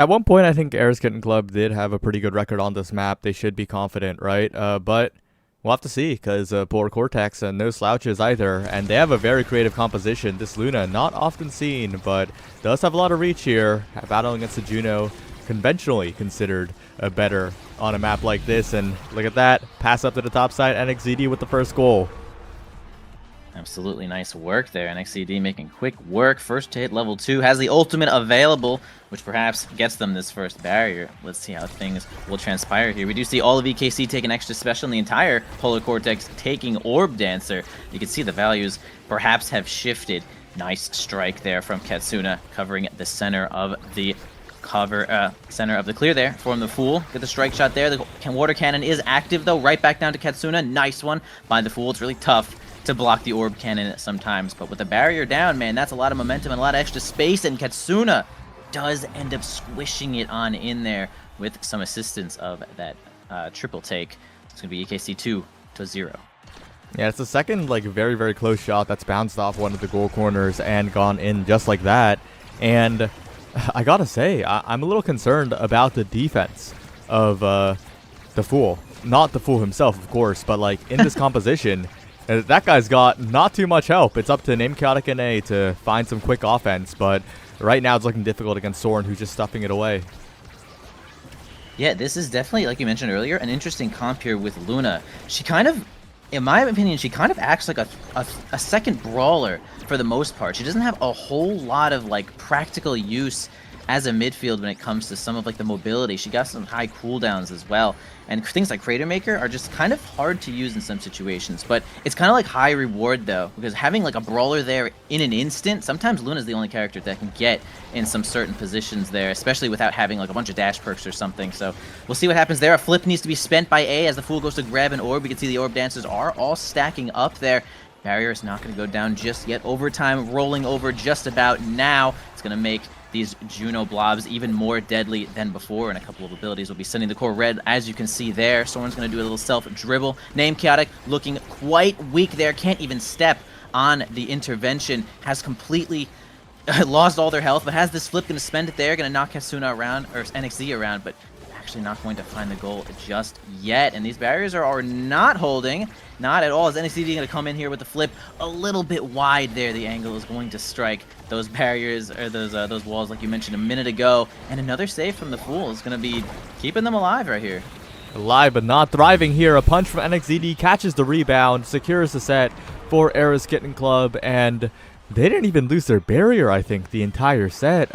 At one point, I think Ares Kitten Club did have a pretty good record on this map. They should be confident, right? But we'll have to see, because Polar Coretex and no slouches either, and they have a very creative composition. This Luna, not often seen, but does have a lot of reach here. Battling against the Juno, conventionally considered better on a map like this, and look at that. Pass up to the top side, NXZD with the first goal. Absolutely nice work there. NXCD making quick work. First to hit level 2. Has the ultimate available, which perhaps gets them this first barrier. Let's see how things will transpire here. We do see all of EKC taking extra special, and the entire Polar Coretex taking Orb Dancer. You can see the values perhaps have shifted. Nice strike there from Katsuna, covering the center of the center of the clear there from the Fool. Get the strike shot there. The water cannon is active though. Right back down to Katsuna. Nice one by the Fool. It's really tough to block the orb cannon sometimes, but with the barrier down, man, that's a lot of momentum and a lot of extra space, and Katsuna does end up squishing it on in there with some assistance of that triple take. It's gonna be EKC 2-0. Yeah, it's the second very, very close shot that's bounced off one of the goal corners and gone in just like that. And I gotta say, I'm a little concerned about the defense of the Fool. Not the Fool himself, of course, but in this composition, that guy's got not too much help. It's up to Name Chaotic NA to find some quick offense, but right now it's looking difficult against Soren, who's just stuffing it away. Yeah, this is definitely, like you mentioned earlier, an interesting comp here with Luna. She kind of, in my opinion, she kind of acts like a second brawler for the most part. She doesn't have a whole lot of practical use as a midfield when it comes to some of the mobility. She got some high cooldowns as well, and things like Crater Maker are just kind of hard to use in some situations, but it's kind of high reward though, because having a brawler there in an instant, sometimes Luna's the only character that can get in some certain positions there, especially without having a bunch of dash perks or something. So we'll see what happens there. A flip needs to be spent by A as the Fool goes to grab an orb. We can see the orb dancers are all stacking up there. Barrier is not going to go down just yet. Overtime rolling over just about now. It's going to make these Juno blobs even more deadly than before, and a couple of abilities will be sending the core red, as you can see there. Soren's going to do a little self-dribble. Name Chaotic looking quite weak there. Can't even step on the intervention. Has completely lost all their health, but has this flip. Going to spend it there. Going to knock Katsuna around, or NXZ around, but actually not going to find the goal just yet. And these barriers are not holding. Not at all. Is NXCD going to come in here with the flip a little bit wide there? The angle is going to strike those barriers, or those walls like you mentioned a minute ago. And another save from the Fool is going to be keeping them alive right here. Alive but not thriving here. A punch from NXZD catches the rebound, secures the set for Ares Kitten Club, and they didn't even lose their barrier, I think, the entire set.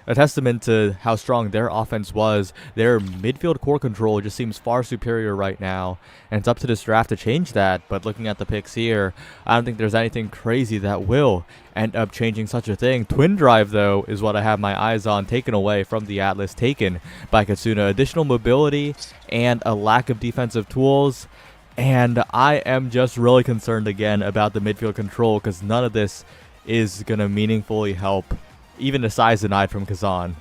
A testament to how strong their offense was. Their midfield core control just seems far superior right now, and it's up to this draft to change that. But looking at the picks here, I don't think there's anything crazy that will end up changing such a thing. Twin Drive, though, is what I have my eyes on, taken away from the Atlas, taken by Katsuna. Additional mobility and a lack of defensive tools. And I am just really concerned again about the midfield control, because none of this is going to meaningfully help, even a size denied from Kazan.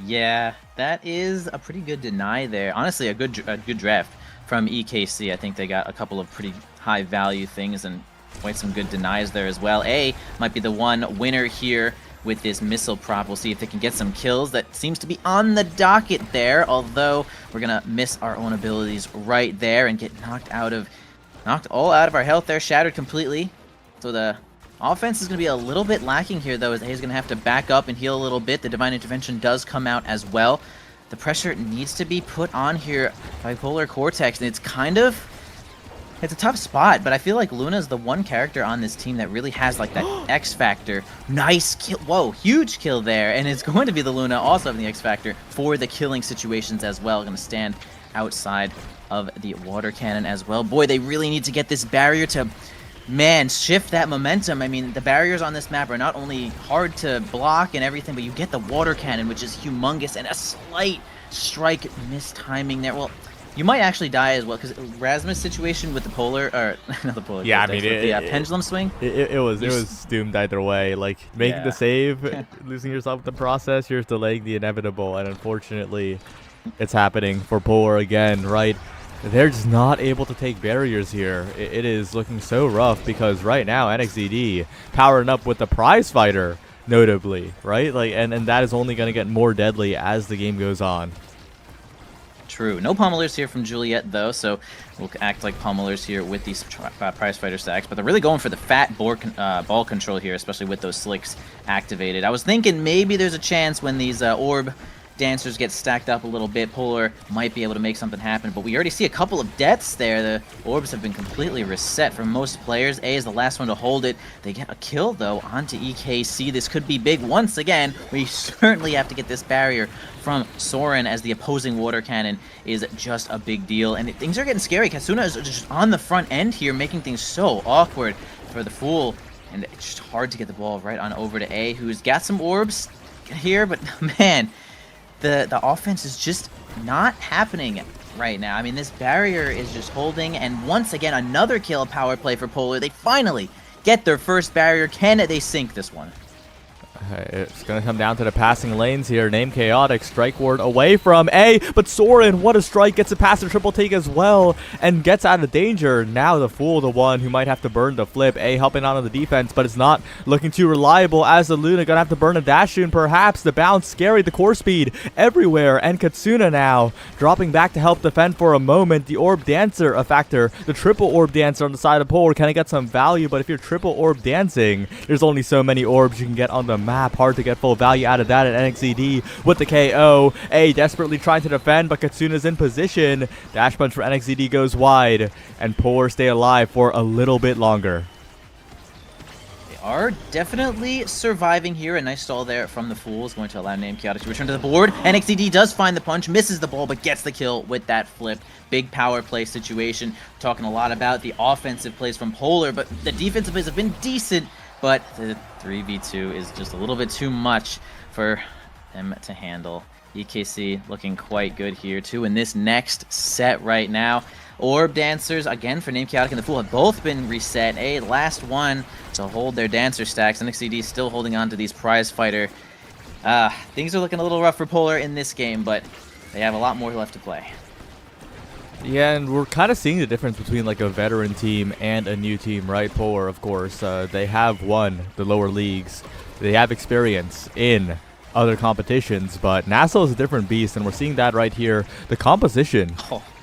Yeah, that is a pretty good deny there. Honestly, a good draft from EKC. I think they got a couple of pretty high value things and quite some good denies there as well. A might be the one winner here with this missile prop. We'll see if they can get some kills. That seems to be on the docket there, although we're gonna miss our own abilities right there and get knocked all out of our health there, shattered completely. So the offense is going to be a little bit lacking here, though, as A's going to have to back up and heal a little bit. The Divine Intervention does come out as well. The pressure needs to be put on here by Polar Coretex, and it's a tough spot, but I feel like Luna is the one character on this team that really has that X factor. Nice kill. Whoa, huge kill there, and it's going to be the Luna also having the X factor for the killing situations as well. Going to stand outside of the water cannon as well. Boy, they really need to get this barrier to, man, shift that momentum. I mean, the barriers on this map are not only hard to block and everything, but you get the water cannon, which is humongous, and a slight strike mistiming there. Well, you might actually die as well, because Rasmus' situation with the polar, or not the polar, yeah, Coretex, the pendulum swing. It was doomed either way. Making the save, losing yourself in the process, you're delaying the inevitable, and unfortunately, it's happening for Polar again, right? They're just not able to take barriers here. It is looking so rough, because right now NXZD powering up with the prize fighter notably, right? Like, and that is only going to get more deadly as the game goes on. True. No pummelers here from Juliet, though, so we'll act like pummelers here with these prize fighter stacks. But they're really going for the fat ball control here, especially with those slicks activated. I was thinking maybe there's a chance when these orb dancers get stacked up a little bit, Polar might be able to make something happen. But we already see a couple of deaths there. The orbs have been completely reset for most players. A is the last one to hold it. They get a kill, though, onto EKC. This could be big once again. We certainly have to get this barrier from Soren, as the opposing water cannon is just a big deal. And things are getting scary. Katsuna is just on the front end here, making things so awkward for the Fool. And it's just hard to get the ball right on over to A, who's got some orbs here. But, man, the offense is just not happening right now. I mean, this barrier is just holding. And once again, another kill power play for Polar. They finally get their first barrier. Can they sink this one? It's going to come down to the passing lanes here. Name Chaotic, strike ward away from A, but Soren, what a strike, gets it past the triple take as well, and gets out of danger. Now the Fool, the one who might have to burn the flip. A helping out on the defense, but it's not looking too reliable, as the Luna going to have to burn a dash soon, perhaps. The bounce, scary, the core speed everywhere, and Katsuna now dropping back to help defend for a moment. The Orb Dancer, a factor. The triple Orb Dancer on the side of Polar, can I get some value? But if you're triple Orb dancing, there's only so many orbs you can get on the map. Hard to get full value out of that at NXZD with the KO. A desperately trying to defend, but Katsuna's in position. Dash punch for NXZD goes wide, and Polar stay alive for a little bit longer. They are definitely surviving here. A nice stall there from the Fool is going to allow Name Chaotic to return to the board. NXZD does find the punch, misses the ball, but gets the kill with that flip. Big power play situation. We're talking a lot about the offensive plays from Polar, but the defensive plays have been decent. But the 3v2 is just a little bit too much for them to handle. EKC looking quite good here, too, in this next set right now. Orb Dancers, again, for Name Chaotic and the Fool, have both been reset. A last one to hold their Dancer stacks. NXCD still holding on to these prize fighter. Things are looking a little rough for Polar in this game, but they have a lot more left to play. Yeah, and we're kind of seeing the difference between like a veteran team and a new team, right? Polar, of course, they have won the lower leagues. They have experience in other competitions, but NASL is a different beast, and we're seeing that right here. The composition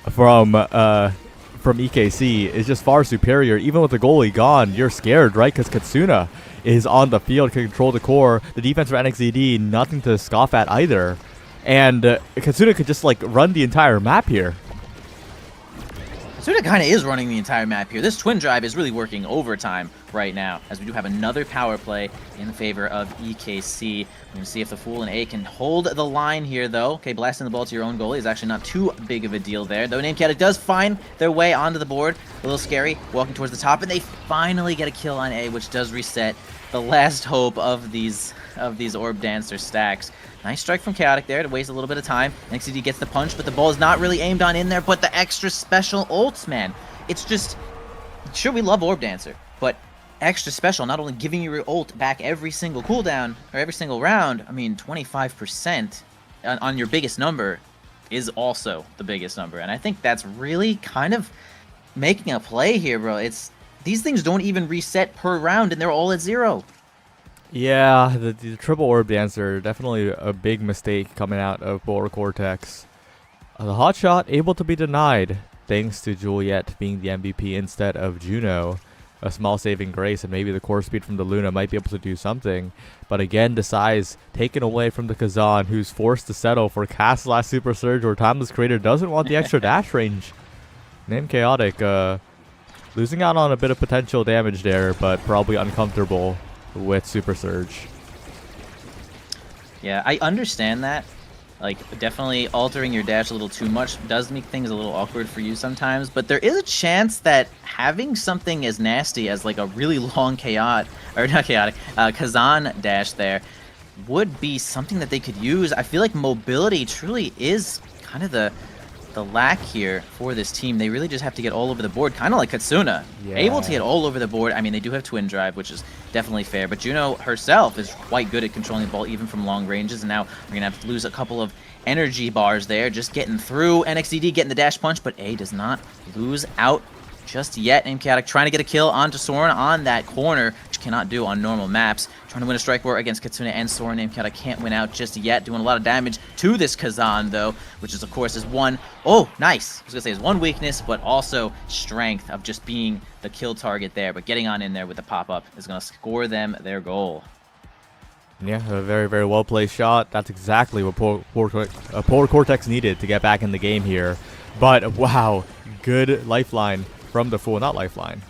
from EKC is just far superior. Even with the goalie gone, you're scared, right? Because Katsuna is on the field, can control the core. The defense for NXZD, nothing to scoff at either. And Katsuna could just like run the entire map here. Katsuna kind of is running the entire map here. This twin drive is really working overtime right now, as we do have another power play in favor of EKC. We're going to see if the Fool and A can hold the line here, though. Okay, blasting the ball to your own goalie is actually not too big of a deal there. Though Name Chaotic does find their way onto the board. A little scary, walking towards the top, and they finally get a kill on A, which does reset the last hope of these Orb Dancer stacks. Nice strike from Chaotic there to waste a little bit of time. NXCD gets the punch, but the ball is not really aimed on in there. But the extra special ults, man. It's just... Sure, we love Orb Dancer, but extra special, not only giving you your ult back every single cooldown, or every single round, I mean, 25% on your biggest number is also the biggest number. And I think that's really kind of making a play here, bro. These things don't even reset per round, and they're all at 0. Yeah, the triple Orb Dancer, definitely a big mistake coming out of Polar Coretex. The hot shot able to be denied, thanks to Juliet being the MVP instead of Juno. A small saving grace, and maybe the core speed from the Luna might be able to do something. But again, the size taken away from the Kazan, who's forced to settle for cast last Super Surge, or Timeless Creator doesn't want the extra dash range. Name Chaotic, losing out on a bit of potential damage there, but probably uncomfortable with Super Surge. Yeah, I understand that. Like, definitely altering your dash a little too much does make things a little awkward for you sometimes, but there is a chance that having something as nasty as like a really long Kazan dash there would be something that they could use. I feel like mobility truly is kind of the lack here for this team. They really just have to get all over the board, kind of like Katsuna. Yeah. Able to get all over the board. I mean, they do have twin drive, which is definitely fair, but Juno herself is quite good at controlling the ball even from long ranges, and now we're going to have to lose a couple of energy bars there, just getting through. NXDD getting the dash punch, but A does not lose out just yet. And Chaotic trying to get a kill onto Soren on that corner, which cannot do on normal maps. Trying to win a strike war against Kitsune and Soren. And Chaotic can't win out just yet, doing a lot of damage to this Kazan though, which is of course is one, oh nice, I was gonna say is one weakness, but also strength of just being the kill target there. But getting on in there with the pop-up is gonna score them their goal. Yeah, a very, very well-placed shot. That's exactly what Polar Coretex needed to get back in the game here. But, wow, good lifeline from the Fool. Not lifeline.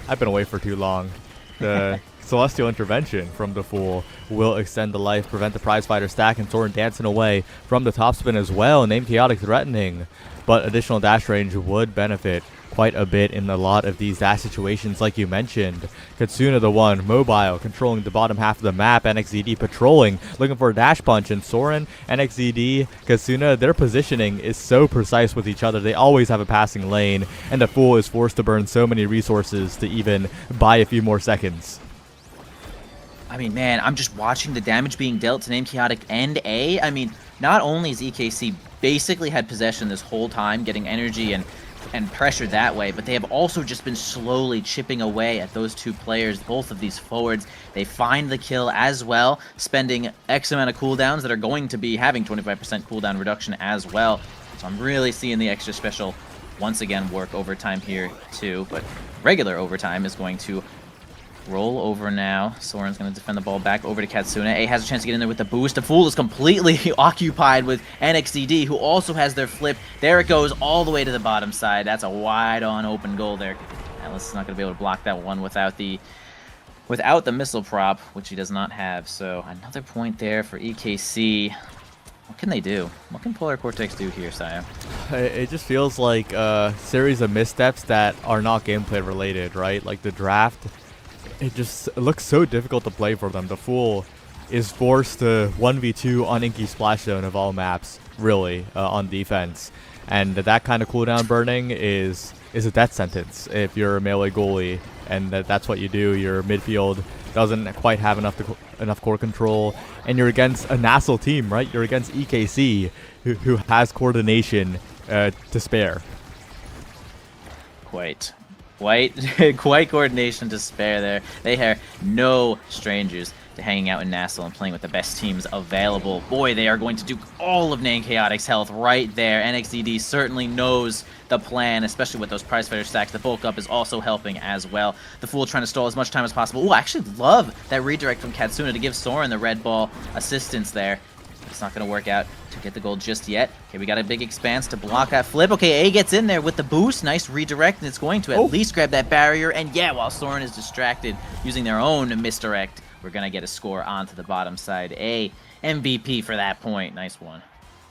I've been away for too long. The Celestial Intervention from the Fool will extend the life, prevent the prize fighter stack, and Soren dancing away from the topspin as well. Named Chaotic threatening, but additional dash range would benefit quite a bit in a lot of these dash situations like you mentioned. Katsuna the one, mobile, controlling the bottom half of the map. NXZD patrolling, looking for a dash punch, and Soren, NXZD, Katsuna, their positioning is so precise with each other. They always have a passing lane, and the Fool is forced to burn so many resources to even buy a few more seconds. I mean, man, I'm just watching the damage being dealt to Named Chaotic and A. I mean, not only is EKC basically had possession this whole time, getting energy and pressure that way, but they have also just been slowly chipping away at those two players, both of these forwards. They find the kill as well, spending X amount of cooldowns that are going to be having 25% cooldown reduction as well. So I'm really seeing the extra special once again work overtime here too, but regular overtime is going to roll over now. Soren's going to defend the ball back over to Katsuna. A has a chance to get in there with the boost. The Fool is completely occupied with NXDD, who also has their flip. There it goes all the way to the bottom side. That's a wide-on open goal there. Atlas is not going to be able to block that one without the missile prop, which he does not have. So another point there for EKC. What can they do? What can Polar Coretex do here, Saya? It just feels like a series of missteps that are not gameplay related, right? Like the draft, it looks so difficult to play for them. The Fool is forced to 1v2 on Inky Splash Zone of all maps, really, on defense. And that kind of cooldown burning is a death sentence if you're a melee goalie, and that's what you do. Your midfield doesn't quite have enough core control, and you're against a NASL team, right? You're against EKC, who has coordination to spare. Quite coordination to spare there. They are no strangers to hanging out in NASL and playing with the best teams available. Boy, they are going to do all of Named Chaotic's health right there. NXDD certainly knows the plan, especially with those prize fighter stacks. The bulk up is also helping as well. The Fool trying to stall as much time as possible. Ooh, I actually love that redirect from Katsuna to give Soren the red ball assistance there. It's not going to work out to get the goal just yet. Okay, we got a big expanse to block that flip. Okay, A gets in there with the boost. Nice redirect, and it's going to at least grab that barrier. And yeah, while Soren is distracted using their own misdirect, we're going to get a score onto the bottom side. A MVP for that point. Nice one.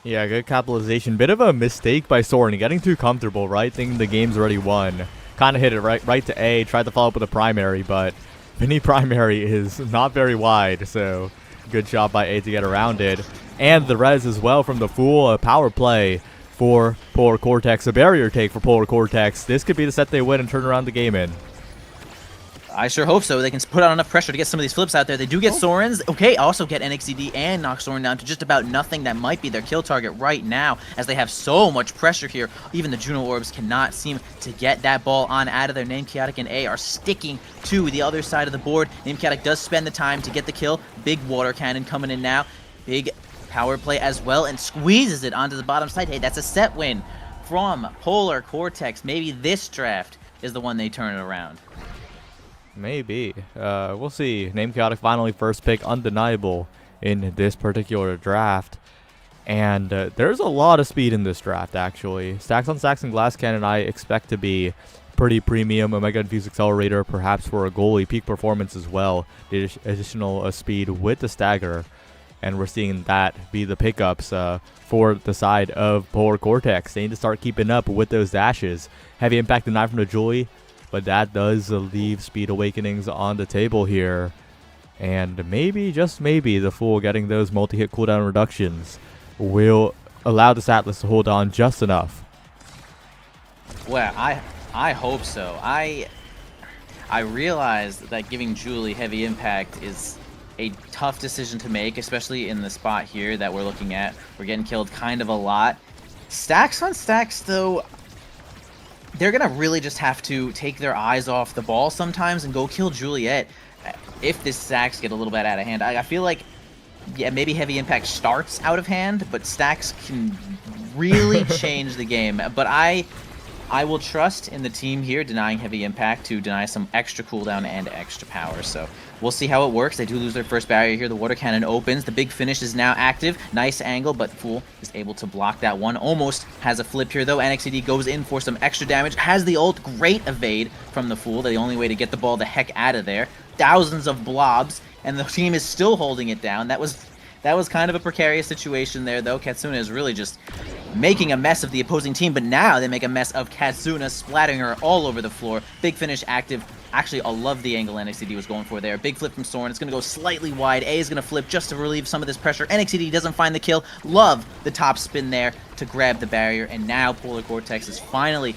Yeah, good capitalization. Bit of a mistake by Soren, getting too comfortable, right? Thinking the game's already won. Kind of hit it right to A, tried to follow up with a primary, but mini primary is not very wide, so good job by A to get around it. And the res as well from the Fool. A power play for Polar Coretex. A barrier take for Polar Coretex. This could be the set they win and turn around the game in. I sure hope so. They can put on enough pressure to get some of these flips out there. They do get Soren's. Okay, also get NXCD and knock Soren down to just about nothing. That might be their kill target right now, as they have so much pressure here. Even the Juno Orbs cannot seem to get that ball on out of there. Named Chaotic and A are sticking to the other side of the board. Named Chaotic does spend the time to get the kill. Big water cannon coming in now. Big power play as well, and squeezes it onto the bottom side. Hey, that's a set win from Polar Coretex. Maybe this draft is the one they turn it around. Maybe. We'll see. Named Chaotic finally first pick, undeniable in this particular draft. And there's a lot of speed in this draft, actually. Stacks on Stacks and Glass Cannon I expect to be pretty premium. Omega Infused Accelerator, perhaps for a goalie. Peak performance as well. The additional speed with the stagger. And we're seeing that be the pickups for the side of Polar Coretex. They need to start keeping up with those dashes. Heavy impact denied from the Julie, but that does leave Speed Awakenings on the table here. And maybe, just maybe, the Fool getting those multi-hit cooldown reductions will allow this Atlas to hold on just enough. Well, I hope so. I realize that giving Julie heavy impact is a tough decision to make, especially in the spot here that we're looking at. We're getting killed kind of a lot. Stacks on Stacks, though, they're gonna really just have to take their eyes off the ball sometimes and go kill Juliet if this stacks get a little bit out of hand. I feel like, yeah, maybe Heavy Impact starts out of hand, but stacks can really change the game. But I will trust in the team here denying Heavy Impact to deny some extra cooldown and extra power. So we'll see how it works. They do lose their first barrier here. The water cannon opens. The big finish is now active. Nice angle, but Fool is able to block that one. Almost has a flip here, though. NXCD goes in for some extra damage. Has the ult. Great evade from the Fool. The only way to get the ball the heck out of there. Thousands of blobs, and the team is still holding it down. That was kind of a precarious situation there, though. Katsuna is really just making a mess of the opposing team, but now they make a mess of Katsuna, splattering her all over the floor. Big finish active. Actually, I love the angle NXCD was going for there. Big flip from Soren. It's going to go slightly wide. A is going to flip just to relieve some of this pressure. NXCD doesn't find the kill. Love the top spin there to grab the barrier, and now Polar Coretex is finally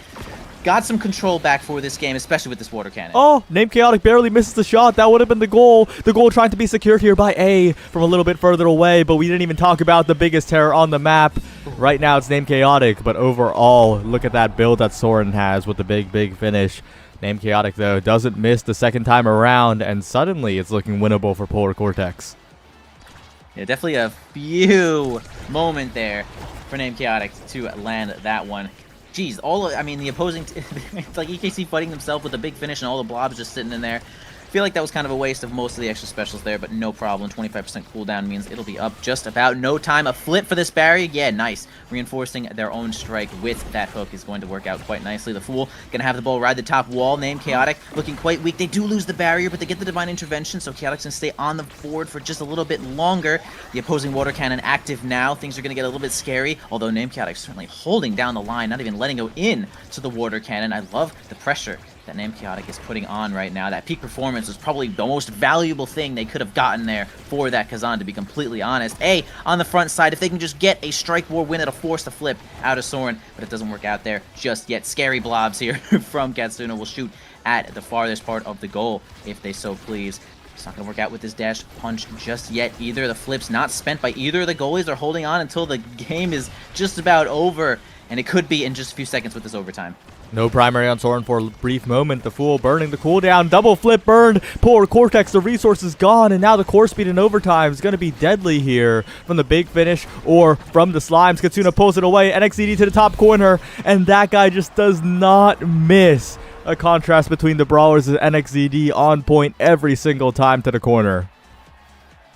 got some control back for this game, especially with this water cannon. Oh, Named Chaotic barely misses the shot. That would have been the goal. The goal trying to be secured here by A from a little bit further away, but we didn't even talk about the biggest terror on the map. Right now it's Named Chaotic, but overall, look at that build that Soren has with the big finish. Named Chaotic, though, doesn't miss the second time around, and suddenly it's looking winnable for Polar Coretex. Yeah, definitely a few moment there for Named Chaotic to land that one. Jeez, I mean, the opposing, it's like EKC fighting themselves with a big finish and all the blobs just sitting in there. I feel like that was kind of a waste of most of the extra specials there, but no problem. 25% cooldown means it'll be up just about no time. A flip for this barrier, yeah, nice. Reinforcing their own strike with that hook is going to work out quite nicely. The Fool gonna have the ball ride the top wall. Named Chaotic looking quite weak. They do lose the barrier, but they get the Divine Intervention, so Chaotic's gonna stay on the board for just a little bit longer. The opposing water cannon active now. Things are gonna get a little bit scary, although Named Chaotic certainly holding down the line, not even letting go in to the water cannon. I love the pressure that Named Chaotic is putting on right now. That peak performance was probably the most valuable thing they could have gotten there for that Kazan, to be completely honest. A, on the front side, if they can just get a strike war win, it'll force the flip out of Soren, but it doesn't work out there just yet. Scary blobs here from Katsuna will shoot at the farthest part of the goal if they so please. It's not going to work out with this dash punch just yet either. The flip's not spent by either of the goalies. They're holding on until the game is just about over, and it could be in just a few seconds with this overtime. No primary on Soren for a brief moment. The Fool burning the cooldown. Double flip burned. Polar Coretex, the resource is gone, and now the core speed in overtime is going to be deadly here from the big finish or from the slimes. Katsuna pulls it away. NXCD to the top corner, and that guy just does not miss. A contrast between the brawlers and NXCD on point every single time to the corner.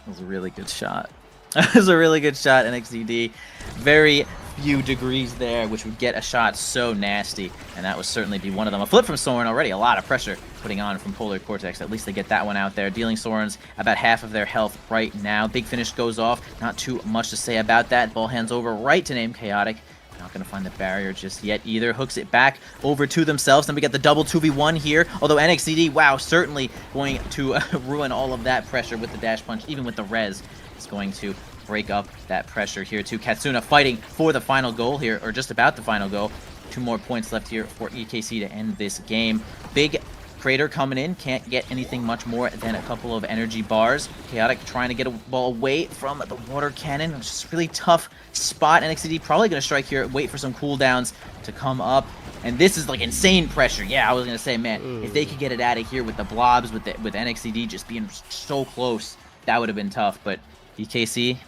That was a really good shot. That was a really good shot, NXCD. Very few degrees there, which would get a shot so nasty, and that would certainly be one of them. A flip from Soren already, a lot of pressure putting on from Polar Coretex. At least they get that one out there, dealing Sorens about half of their health right now. Big finish goes off, not too much to say about that. Ball hands over right to Named Chaotic. Not going to find the barrier just yet either. Hooks it back over to themselves. Then we get the double 2v1 here. Although NXCD, wow, certainly going to ruin all of that pressure with the dash punch, even with the res. It's going to break up that pressure here too. Katsuna fighting for the final goal here, or just about the final goal. 2 more points left here for EKC to end this game. Big Crater coming in, can't get anything much more than a couple of energy bars. Chaotic trying to get a ball away from the water cannon, which is a really tough spot. NXCD probably going to strike here, wait for some cooldowns to come up. And this is like insane pressure. Yeah, I was going to say, man, if they could get it out of here with the blobs, with NXCD just being so close, that would have been tough. But EKC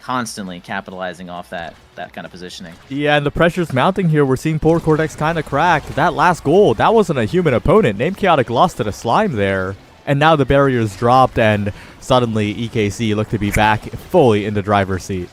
constantly capitalizing off that kind of positioning. Yeah, and the pressure's mounting here. We're seeing Polar Coretex kind of crack. That last goal, that wasn't a human opponent. Named Chaotic lost to the slime there. And now the barrier's dropped, and suddenly EKC look to be back fully in the driver's seat.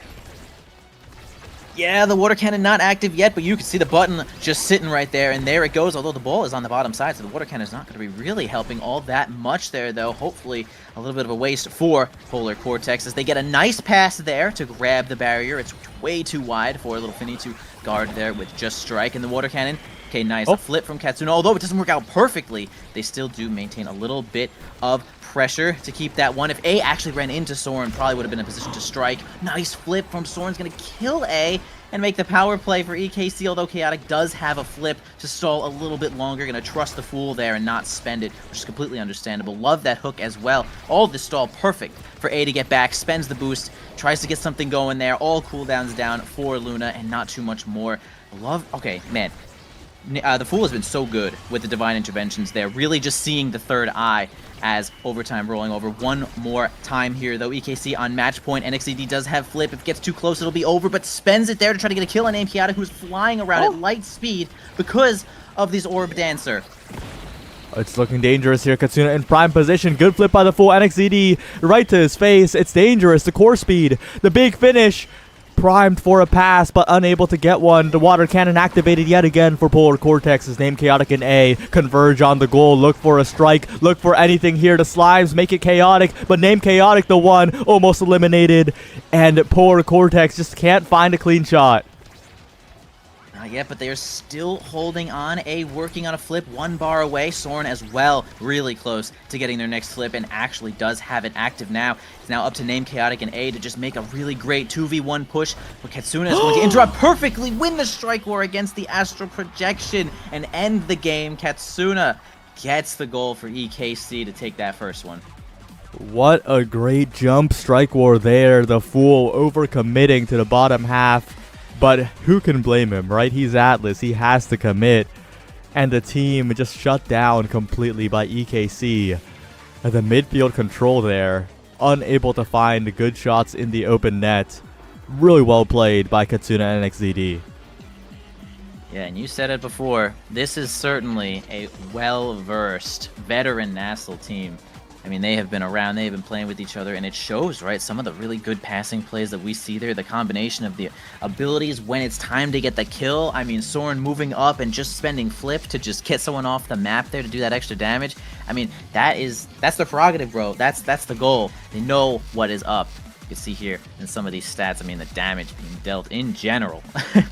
Yeah, the water cannon not active yet, but you can see the button just sitting right there, and there it goes, although the ball is on the bottom side, so the water cannon is not going to be really helping all that much there, though. Hopefully, a little bit of a waste for Polar Coretex as they get a nice pass there to grab the barrier. It's way too wide for a little Finny to guard there with just strike, and the water cannon. Okay, nice. A flip from Katsuna. Although it doesn't work out perfectly, they still do maintain a little bit of pressure to keep that one. If A actually ran into Soren, probably would have been in a position to strike. Nice flip from Soren's going to kill A and make the power play for EKC, although Chaotic does have a flip to stall a little bit longer. Going to trust the Fool there and not spend it, which is completely understandable. Love that hook as well. All this stall perfect for A to get back, spends the boost, tries to get something going there. All cooldowns down for Luna and not too much more. Okay, man. The Fool has been so good with the Divine Interventions there, really just seeing the third eye as overtime rolling over. One more time here, though. EKC on match point. NXED does have flip. If it gets too close, it'll be over, but spends it there to try to get a kill on Chaotic, who's flying around at light speed because of this Orb Dancer. It's looking dangerous here. Katsuna in prime position. Good flip by the Fool. NXED right to his face. It's dangerous. The core speed. The big finish. Primed for a pass, but unable to get one. The water cannon activated yet again for Polar Coretex. His name Chaotic in A. Converge on the goal. Look for a strike. Look for anything here. The Slimes make it Chaotic, but name Chaotic the one. Almost eliminated. And Polar Coretex just can't find a clean shot. Not yet, but they are still holding on. A working on a flip, 1 bar away. Soren as well, really close to getting their next flip, and actually does have it active now. It's now up to name Chaotic and A to just make a really great 2v1 push. But Katsuna is going to interrupt perfectly, win the strike war against the Astral Projection, and end the game. Katsuna gets the goal for EKC to take that first one. What a great jump strike war there. The Fool overcommitting to the bottom half. But who can blame him, right? He's Atlas. He has to commit. And the team just shut down completely by EKC. And the midfield control there. Unable to find good shots in the open net. Really well played by Katsuna and NXZD. Yeah, and you said it before. This is certainly a well-versed veteran NASL team. I mean, they have been around, they have been playing with each other, and it shows, right? Some of the really good passing plays that we see there, the combination of the abilities when it's time to get the kill. I mean, Soren moving up and just spending flip to just get someone off the map there to do that extra damage. I mean, that's the prerogative, bro. That's the goal. They know what is up. You can see here in some of these stats, I mean, the damage being dealt in general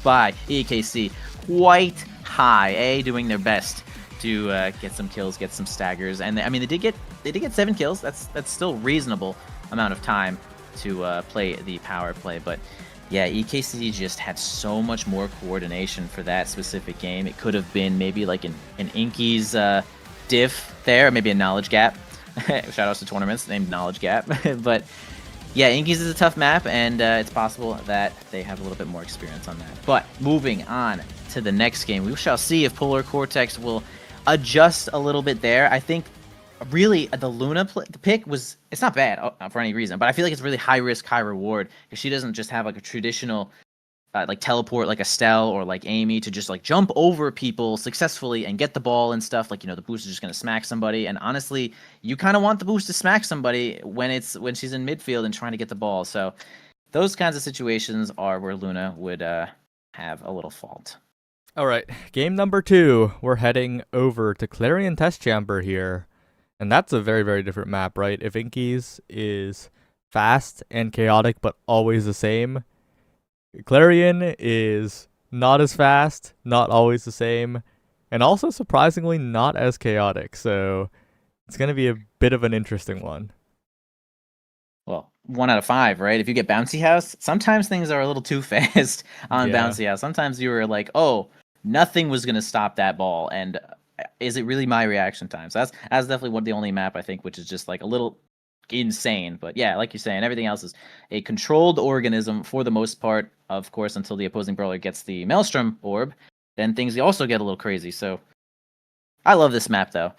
by EKC quite high. Doing their best to get some kills, get some staggers, and I mean they did get 7 kills. That's still reasonable amount of time to play the power play. But yeah, EKC just had so much more coordination for that specific game. It could have been maybe like an Inky's diff there, maybe a knowledge gap. Shout outs to tournaments named knowledge gap. But yeah, Inky's is a tough map, and it's possible that they have a little bit more experience on that. But moving on to the next game, we shall see if Polar Coretex will adjust a little bit there. I think really the Luna pick was, it's not bad for any reason, but I feel like it's really high risk, high reward, because she doesn't just have like a traditional like teleport like Estelle or like Amy to just like jump over people successfully and get the ball and stuff. Like, you know, the boost is just going to smack somebody, and honestly, you kind of want the boost to smack somebody when she's in midfield and trying to get the ball. So those kinds of situations are where Luna would have a little fault. All right, game number 2. We're heading over to Clarion Test Chamber here. And that's a very, very different map, right? If Inky's is fast and chaotic, but always the same, Clarion is not as fast, not always the same, and also surprisingly not as chaotic. So it's going to be a bit of an interesting one. Well, 1 out of 5, right? If you get Bouncy House, sometimes things are a little too fast on Bouncy House. Sometimes you were like, oh, nothing was going to stop that ball, and is it really my reaction time? So that's definitely the only map, I think, which is just like a little insane. But yeah, like you're saying, everything else is a controlled organism for the most part, of course, until the opposing brawler gets the Maelstrom orb. Then things also get a little crazy. So I love this map, though.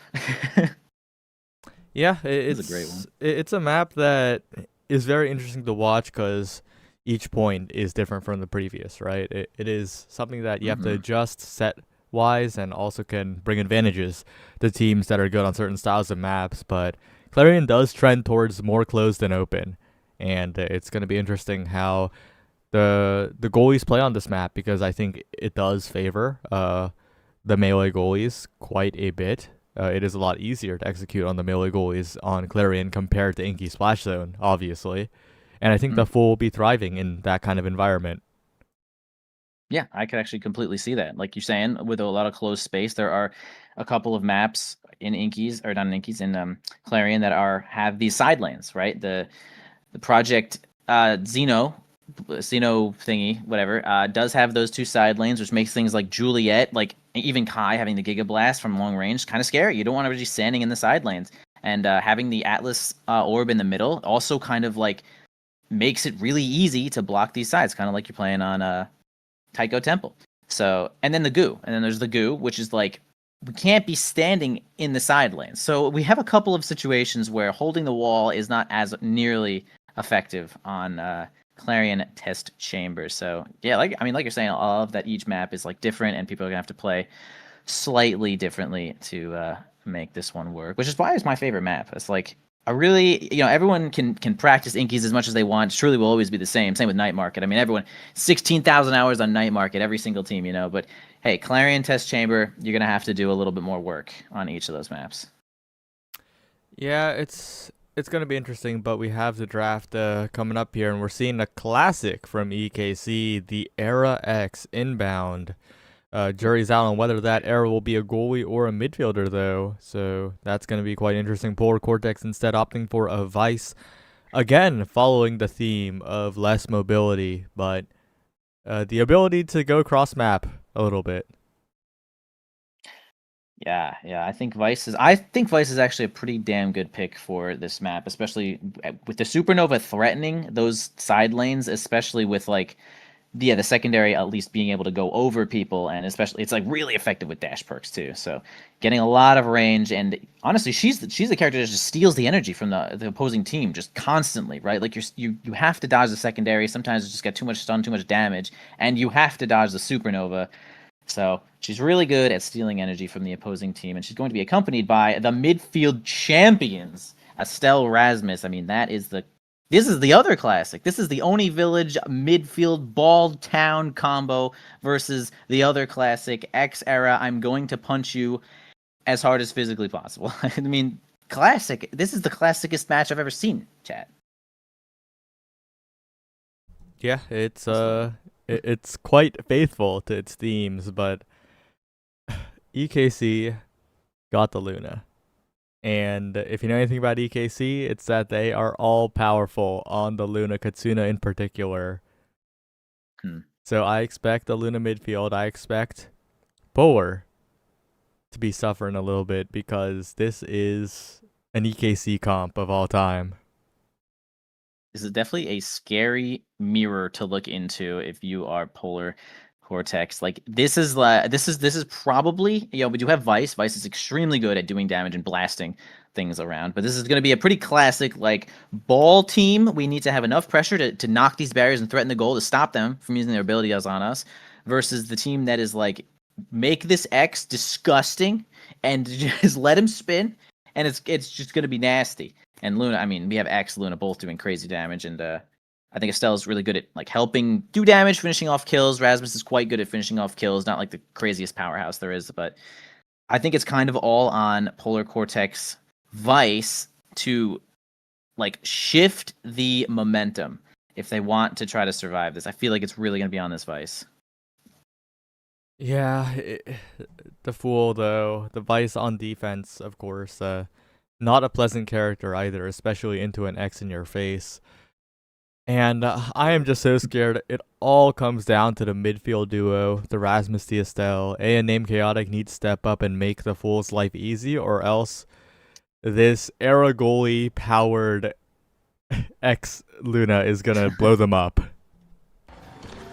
Yeah, it's a great one. It's a map that is very interesting to watch because each point is different from the previous, right? It is something that you have to adjust set-wise and also can bring advantages to teams that are good on certain styles of maps. But Clarion does trend towards more closed and open, and it's going to be interesting how the goalies play on this map, because I think it does favor the melee goalies quite a bit. It is a lot easier to execute on the melee goalies on Clarion compared to Inky Splash Zone, obviously. And I think the Fool will be thriving in that kind of environment. Yeah, I could actually completely see that. Like you're saying, with a lot of closed space, there are a couple of maps in Inky's, or not in Inky's, in Clarion that have these side lanes, right? The project Xeno thingy, whatever, does have those 2 side lanes, which makes things like Juliet, like even Kai having the Giga Blast from long range kind of scary. You don't want to be standing in the side lanes. And having the Atlas orb in the middle also kind of like makes it really easy to block these sides, kind of like you're playing on Taiko Temple. So, and then the goo, and then there's the goo, which is like we can't be standing in the side lanes. So we have a couple of situations where holding the wall is not as nearly effective on Clarion Test Chamber. So yeah, like you're saying, I love that each map is like different, and people are gonna have to play slightly differently to make this one work. Which is why it's my favorite map. It's like I really, everyone can practice Inkies as much as they want. Truly will always be the same. Same with Night Market. I mean, everyone 16,000 hours on Night Market, every single team, But hey, Clarion Test Chamber, you're gonna have to do a little bit more work on each of those maps. Yeah, it's gonna be interesting, but we have the draft coming up here, and we're seeing a classic from EKC, the Era X inbound. Jury's out on whether that Era will be a goalie or a midfielder, though, so that's going to be quite interesting. Polar Coretex instead opting for a Vice, again, following the theme of less mobility, but the ability to go cross-map a little bit. Yeah, I think Vice is actually a pretty damn good pick for this map, especially with the Supernova threatening those side lanes, especially with like the secondary at least being able to go over people, and especially it's like really effective with dash perks too. So getting a lot of range, and honestly, she's the character that just steals the energy from the opposing team just constantly, right? Like you have to dodge the secondary. Sometimes it's just got too much stun, too much damage, and you have to dodge the Supernova. So she's really good at stealing energy from the opposing team, and she's going to be accompanied by the midfield champions, Estelle Rasmus. I mean, this is the other classic. This is the Oni Village midfield ball town combo versus the other classic X Era. I'm going to punch you as hard as physically possible. I mean, classic. This is the classicest match I've ever seen, chat. Yeah, it's quite faithful to its themes, but EKC got the Luna. And if you know anything about EKC, it's that they are all powerful on the Luna, Katsuna in particular. So I expect the Luna midfield. I expect Polar to be suffering a little bit because this is an EKC comp of all time. This is definitely a scary mirror to look into if you are Polar Coretex. Like this is probably, we do have Vice. Vice is extremely good at doing damage and blasting things around, but this is going to be a pretty classic like ball team. We need to have enough pressure to knock these barriers and threaten the goal to stop them from using their abilities on us, versus the team that is like make this X disgusting and just let him spin, and it's just going to be nasty. And Luna, I mean, we have X, Luna both doing crazy damage, and I think Estelle is really good at like helping do damage, finishing off kills. Rasmus is quite good at finishing off kills, not like the craziest powerhouse there is, but I think it's kind of all on Polar Coretex Vice to like shift the momentum if they want to try to survive this. I feel like it's really going to be on this Vice. Yeah, the Fool, though, the Vice on defense, of course, not a pleasant character either, especially into an X in your face. And I am just so scared. It all comes down to the midfield duo, the Rasmus the Estelle. And Name Chaotic needs to step up and make the Fool's life easy, or else this Era goalie powered X Luna is gonna blow them up.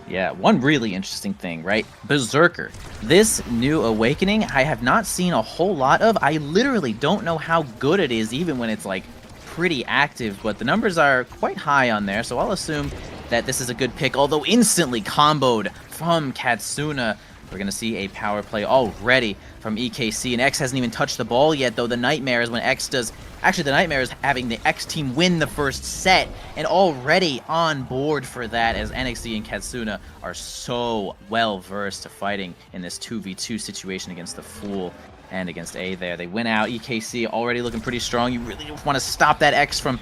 Yeah, one really interesting thing, right? Berserker. This new awakening, I have not seen a whole lot of. I literally don't know how good it is, even when it's like pretty active, but the numbers are quite high on there, so I'll assume that this is a good pick, although instantly comboed from Katsuna. We're going to see a power play already from EKC, and X hasn't even touched the ball yet, though. The Nightmare is when X does... Actually, the Nightmare is having the X team win the first set, and already on board for that, as NXD and Katsuna are so well-versed to fighting in this 2v2 situation against the Fool and against A there. They win out. EKC already looking pretty strong. You really don't want to stop that X from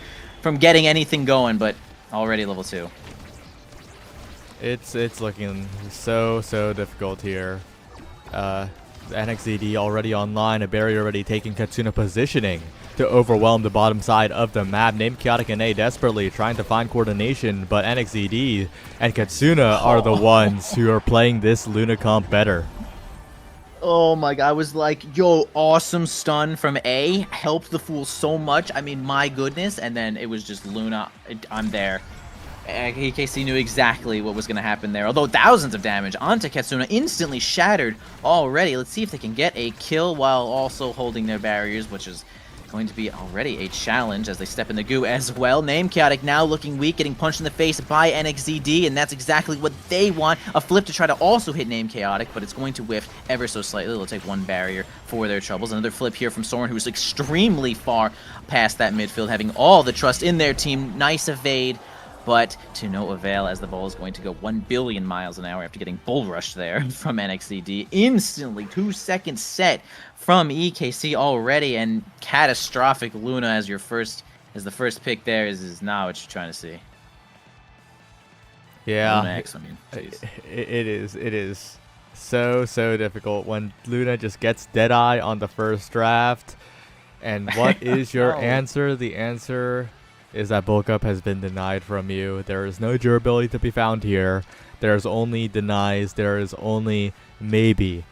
getting anything going, but already level 2. It's looking so difficult here. The NXDD already online, a barrier already taking Katsuna positioning to overwhelm the bottom side of the map. Name Chaotic and A desperately trying to find coordination, but NXDD and Katsuna are the ones who are playing this Luna comp better. Oh my god, I was like, yo, awesome stun from A. Helped the Fool so much. I mean, my goodness. And then it was just Luna. I'm there. EKC knew exactly what was going to happen there, although thousands of damage onto Katsuna, instantly shattered already. Let's see if they can get a kill while also holding their barriers, which is going to be already a challenge as they step in the goo as well. Name Chaotic now looking weak, getting punched in the face by NXZD, and that's exactly what they want. A flip to try to also hit Name Chaotic, but it's going to whiff ever so slightly. They'll take one barrier for their troubles. Another flip here from Soren, who's extremely far past that midfield, having all the trust in their team. Nice evade, but to no avail as the ball is going to go 1 billion miles an hour after getting bull rushed there from NXCD. Instantly, 2-second set from EKC already, and catastrophic LOTTA as the first pick there is not what you're trying to see. Yeah, LOTTA X, I mean, it is so difficult when LOTTA just gets Deadeye on the first draft. And what is your answer? The answer is that bulk up has been denied from you. There is no durability to be found here. There's only denies. There is only maybe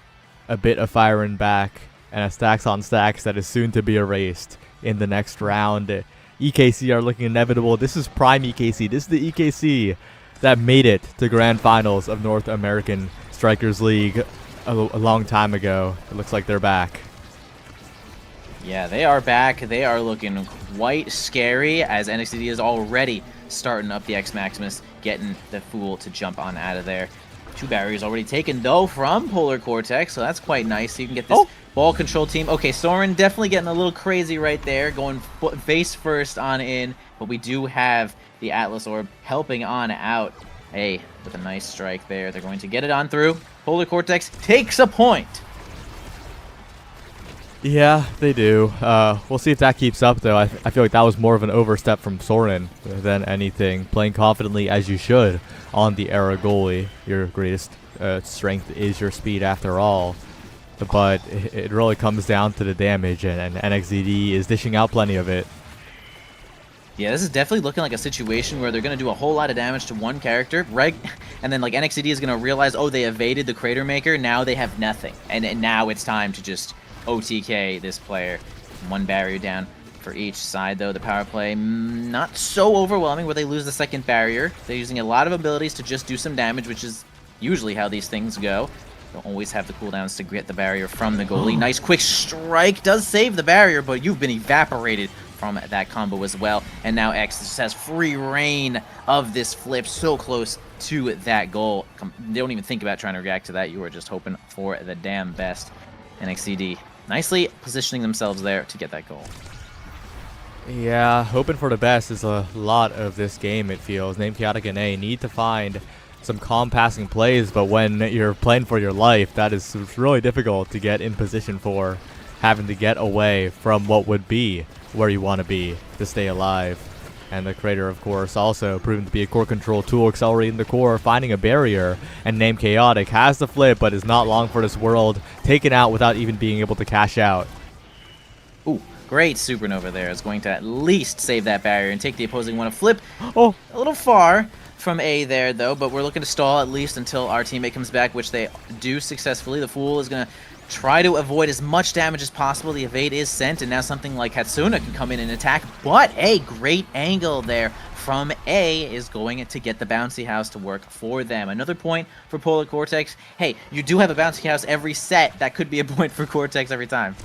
a bit of firing back and a stacks on stacks that is soon to be erased in the next round. EKC are looking inevitable. This is prime EKC. This is the EKC that made it to grand finals of North American Strikers League a long time ago. It looks like they're back. Yeah, they are back. They are looking quite scary as NXT is already starting up the X Maximus, getting the Fool to jump on out of there. 2 barriers already taken, though, from Polar Coretex, so that's quite nice. So you can get this ball control team. Okay, Soren definitely getting a little crazy right there, going face first on in, but we do have the Atlas Orb helping on out. Hey, with a nice strike there. They're going to get it on through. Polar Coretex takes a point. Yeah, they do. We'll see if that keeps up, though. I feel like that was more of an overstep from Soren than anything. Playing confidently as you should on the Era goalie. Your greatest strength is your speed after all. But it really comes down to the damage, and NXZD is dishing out plenty of it. Yeah, this is definitely looking like a situation where they're going to do a whole lot of damage to one character, right? And then, like, NXZD is going to realize, oh, they evaded the Crater Maker. Now they have nothing. And now it's time to just OTK this player. 1 barrier down for each side, though. The power play not so overwhelming where they lose the second barrier. They're using a lot of abilities to just do some damage, which is usually how these things go. They'll always have the cooldowns to get the barrier from the goalie. Nice quick strike does save the barrier, but you've been evaporated from that combo as well. And now X just has free reign of this flip, so close to that goal. They don't even think about trying to react to that. You are just hoping for the damn best. NXCD nicely positioning themselves there to get that goal. Yeah, hoping for the best is a lot of this game, it feels. Name Chaotic and A need to find some calm passing plays, but when you're playing for your life, that is really difficult to get in position for, having to get away from what would be where you want to be to stay alive. And the Crater, of course, also proven to be a core control tool, accelerating the core, finding a barrier, and Name Chaotic has the flip, but is not long for this world, taken out without even being able to cash out. Ooh, great Supernova there. Is going to at least save that barrier and take the opposing one. A flip, oh, a little far from A there, though, but we're looking to stall at least until our teammate comes back, which they do successfully. The Fool is going to try to avoid as much damage as possible. The evade is sent, and now something like Hatsuna can come in and attack, but a great angle there from A is going to get the bouncy house to work for them. Another point for Polar Coretex. Hey, you do have a bouncy house every set. That could be a point for Coretex every time.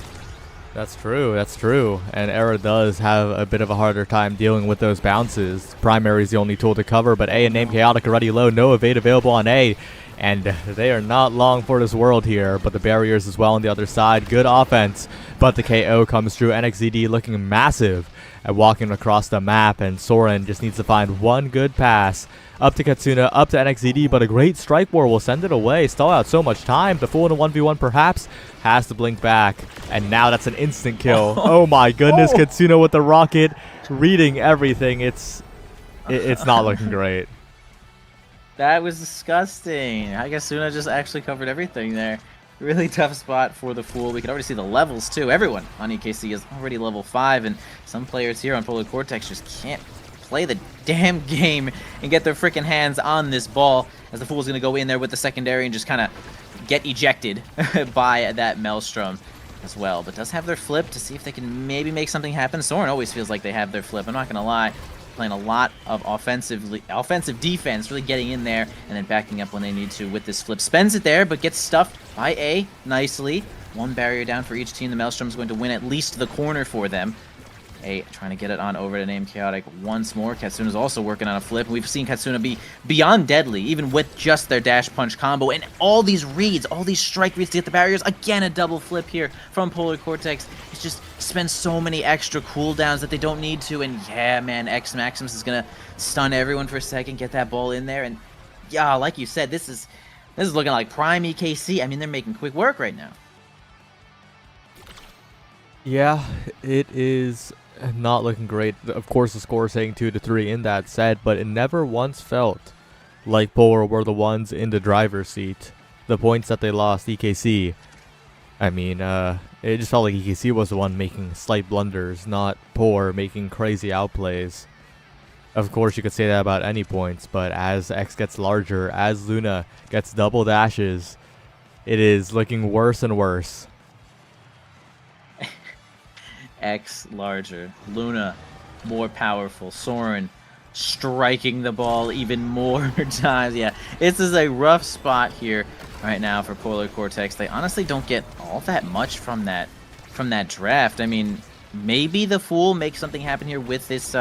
That's true. And Era does have a bit of a harder time dealing with those bounces. Primary is the only tool to cover, but A and Name Chaotic already low. No evade available on A. And they are not long for this world here, but the barriers as well on the other side. Good offense, but the KO comes through. NXZD looking massive at walking across the map, and Soren just needs to find one good pass up to Katsuna, up to NXZD, but a great strike war will send it away. Stall out so much time. The Fool in a 1v1 perhaps has to blink back, and now that's an instant kill. Oh my goodness, Katsuna with the rocket, reading everything. It's not looking great. That was disgusting. I guess Suna just actually covered everything there. Really tough spot for the Fool. We can already see the levels, too. Everyone on EKC is already level 5, and some players here on Polar Coretex just can't play the damn game and get their freaking hands on this ball, as the Fool's going to go in there with the secondary and just kind of get ejected by that Maelstrom as well. But does have their flip to see if they can maybe make something happen. Soren always feels like they have their flip. I'm not going to lie. playing a lot of offensive defense, really getting in there and then backing up when they need to with this flip. Spends it there, but gets stuffed by A nicely. One barrier down for each team. The Maelstrom's going to win at least the corner for them. A trying to get it on over to Name Chaotic once more. Katsuna's also working on a flip. We've seen Katsuna be beyond deadly, even with just their dash punch combo. And all these reads, all these strike reads to get the barriers. Again, a double flip here from Polar Coretex. It just spends so many extra cooldowns that they don't need to. And yeah, man, X Maximus is going to stun everyone for a second, get that ball in there. And yeah, like you said, this is looking like prime EKC. I mean, they're making quick work right now. Yeah, it is not looking great. Of course, the score is saying 2-3 in that set, but it never once felt like Polar were the ones in the driver's seat. The points that they lost, EKC, I mean, it just felt like EKC was the one making slight blunders, not Polar making crazy outplays. Of course, you could say that about any points, but as X gets larger, as Luna gets double dashes, it is looking worse and worse. X larger, Luna more powerful, Soren striking the ball even more times. Yeah, this is a rough spot here right now for Polar Coretex. They honestly don't get all that much from that draft. I mean, maybe the Fool makes something happen here with this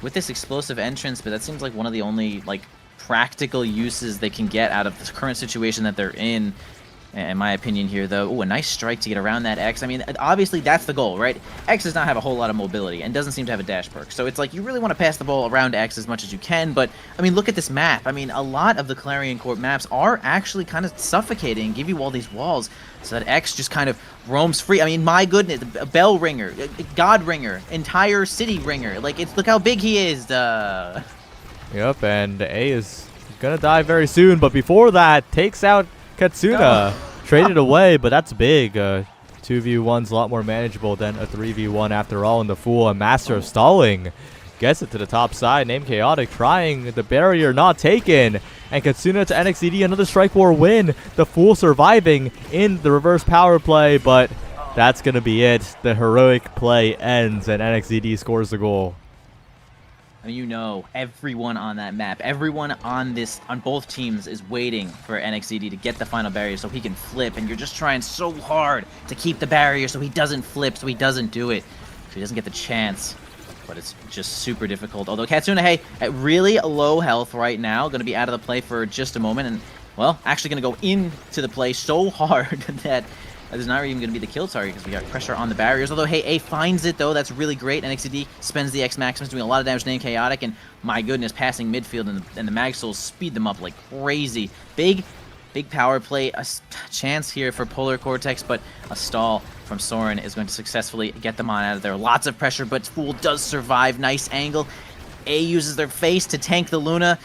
explosive entrance, but that seems like one of the only like practical uses they can get out of the current situation that they're in my opinion here, though. Ooh, a nice strike to get around that X. I mean, obviously that's the goal, right? X does not have a whole lot of mobility and doesn't seem to have a dash perk. So it's like you really want to pass the ball around X as much as you can, but I mean, look at this map. I mean, a lot of the Clarion Court maps are actually kind of suffocating, give you all these walls so that X just kind of roams free. I mean, my goodness, a bell ringer, a god ringer, entire city ringer. Like, look how big he is. Yep, and A is gonna die very soon, but before that, takes out Katsuna. Traded away, but that's big. 2v1's a lot more manageable than a 3v1 after all, and the Fool, a master of stalling, gets it to the top side. Name Chaotic trying the barrier, not taken. And Katsuna to NXDD, another Strike War win. The Fool surviving in the reverse power play, but that's going to be it. The heroic play ends, and NXDD scores the goal. I mean, you know, everyone on that map, everyone on both teams is waiting for NXDD to get the final barrier so he can flip, and you're just trying so hard to keep the barrier so he doesn't flip, so he doesn't do it, so he doesn't get the chance. But it's just super difficult. Although Katsuna, hey, at really low health right now, going to be out of the play for just a moment, and, well, actually going to go into the play so hard that there's not even going to be the kill target because we got pressure on the barriers. Although, hey, A finds it, though. That's really great. NXDD spends the X Maximus, doing a lot of damage to Name Chaotic, and my goodness, passing midfield, and the Mag Souls speed them up like crazy. Big power play. A chance here for Polar Coretex, but a stall from Soren is going to successfully get them on out of there. Lots of pressure, but Fool does survive. Nice angle. A uses their face to tank the Luna.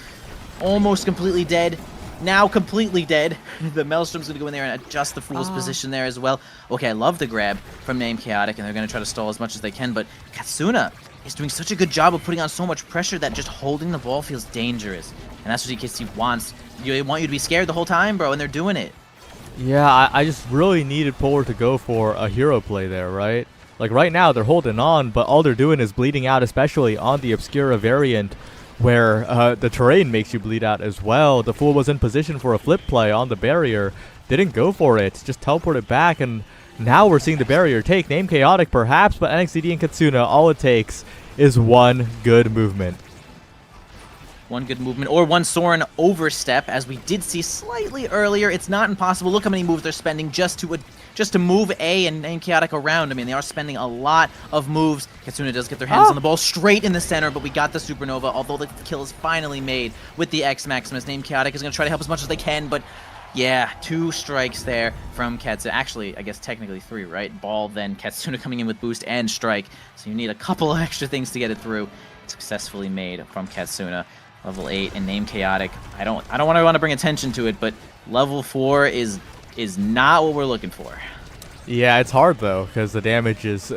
Almost completely dead. Now completely dead. The Maelstrom's going to go in there and adjust the Fool's position there as well. Okay, I love the grab from Name Chaotic, and they're going to try to stall as much as they can, but Katsuna is doing such a good job of putting on so much pressure that just holding the ball feels dangerous. And that's what EKC wants. They want you to be scared the whole time, bro, and they're doing it. Yeah, I just really needed Polar to go for a hero play there, right? Like, right now, they're holding on, but all they're doing is bleeding out, especially on the Obscura variant, where the terrain makes you bleed out as well. The Fool was in position for a flip play on the barrier, didn't go for it, just teleported back, and now we're seeing the barrier take. Name Chaotic perhaps, but NXDD and Katsuna, all it takes is one good movement. One good movement, or one Soren overstep, as we did see slightly earlier. It's not impossible. Look how many moves they're spending just to move A and Name Chaotic around. I mean, they are spending a lot of moves. Katsuna does get their hands on the ball straight in the center, but we got the Supernova, although the kill is finally made with the X Maximus. Name Chaotic is going to try to help as much as they can, but yeah, 2 strikes there from Katsuna. Actually, I guess technically 3, right? Ball, then Katsuna coming in with boost and strike. So you need a couple of extra things to get it through. Successfully made from Katsuna. Level 8 and Name Chaotic. I don't want to bring attention to it, but level 4 is not what we're looking for. Yeah, it's hard though, because the damage is,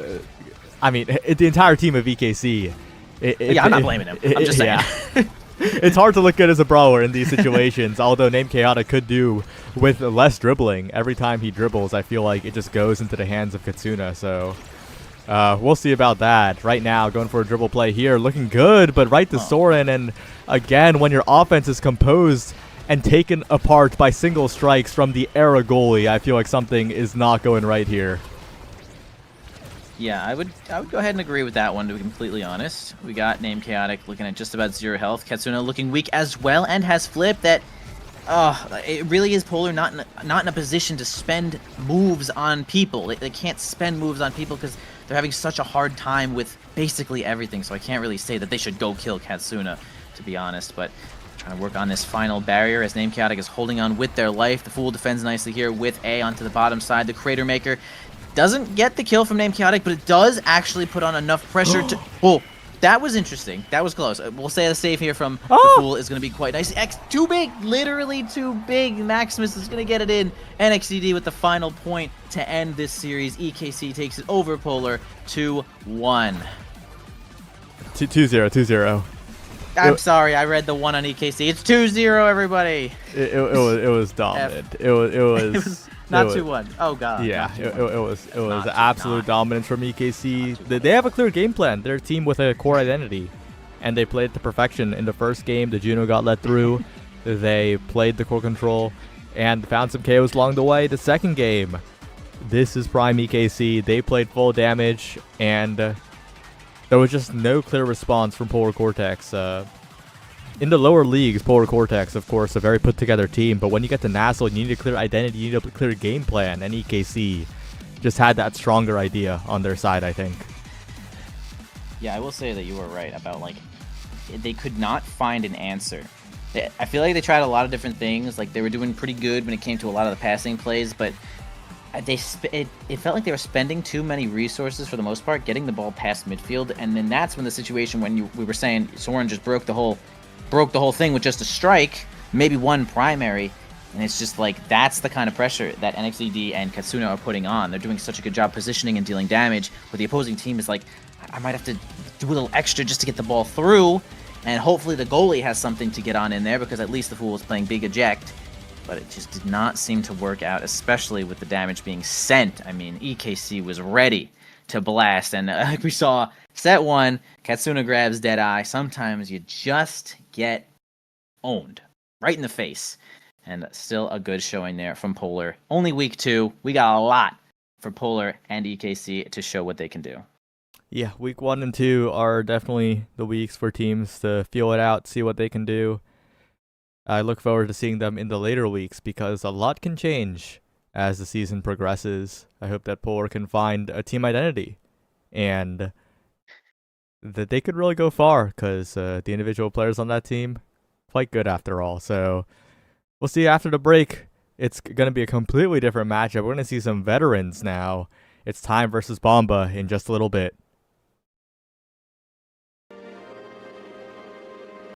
I mean, the entire team of EKC. Yeah, I'm not blaming him. I'm just saying. Yeah. It's hard to look good as a brawler in these situations, although Name Chaotic could do with less dribbling. Every time he dribbles, I feel like it just goes into the hands of Katsuna, so We'll see about that. Right now, going for a dribble play here, looking good, but right to Soren. And again, when your offense is composed and taken apart by single strikes from the Era goalie, I feel like something is not going right here. Yeah, I would go ahead and agree with that one, to be completely honest. We got Name Chaotic looking at just about 0 health. Katsuna looking weak as well and has flipped that. It really is Polar not in a position to spend moves on people. They can't spend moves on people because they're having such a hard time with basically everything. So I can't really say that they should go kill Katsuna, to be honest. But trying to work on this final barrier as Name Chaotic is holding on with their life. The Fool defends nicely here with A onto the bottom side. The Crater Maker doesn't get the kill from Name Chaotic, but it does actually put on enough pressure to... Oh, that was interesting. That was close. We'll say the save here from the Fool is going to be quite nice. X, too big. Literally too big. Maximus is going to get it in. NXCD with the final point to end this series. EKC takes it over Polar 2-1. 2-0. I'm sorry, I read the 1 on EKC. It's 2-0, everybody. It was dominant. It was not 2-1. Oh god. Yeah, it was absolute dominance from EKC. They have a clear game plan. They're a team with a core identity, and they played to perfection. In the first game, the Juno got let through. They played the core control and found some KOs along the way. The second game, this is prime EKC. They played full damage, and there was just no clear response from Polar Coretex. In the lower leagues, Polar Coretex, of course, a very put-together team. But when you get to NASL, you need a clear identity, you need a clear game plan. And EKC just had that stronger idea on their side, I think. Yeah, I will say that you were right about, like, they could not find an answer. I feel like they tried a lot of different things. Like, they were doing pretty good when it came to a lot of the passing plays, but it felt like they were spending too many resources for the most part, getting the ball past midfield. And then that's when the situation when we were saying Soren just broke the whole thing with just a strike, maybe one primary, and it's just like that's the kind of pressure that NXCD and Katsuna are putting on. They're doing such a good job positioning and dealing damage, but the opposing team is like, I might have to do a little extra just to get the ball through, and hopefully the goalie has something to get on in there because at least the Fool was playing big eject, but it just did not seem to work out, especially with the damage being sent. I mean, EKC was ready to blast, and like we saw, set 1, Katsuna grabs Deadeye. Sometimes you just get owned right in the face, and still a good showing there from Polar. Only week 2, we got a lot for Polar and EKC to show what they can do. Yeah, week 1 and 2 are definitely the weeks for teams to feel it out, see what they can do. I look forward to seeing them in the later weeks because a lot can change as the season progresses. I hope that Polar can find a team identity and that they could really go far because the individual players on that team quite good after all. So we'll see after the break. It's going to be a completely different matchup. We're going to see some veterans now. It's Time versus Bomba in just a little bit.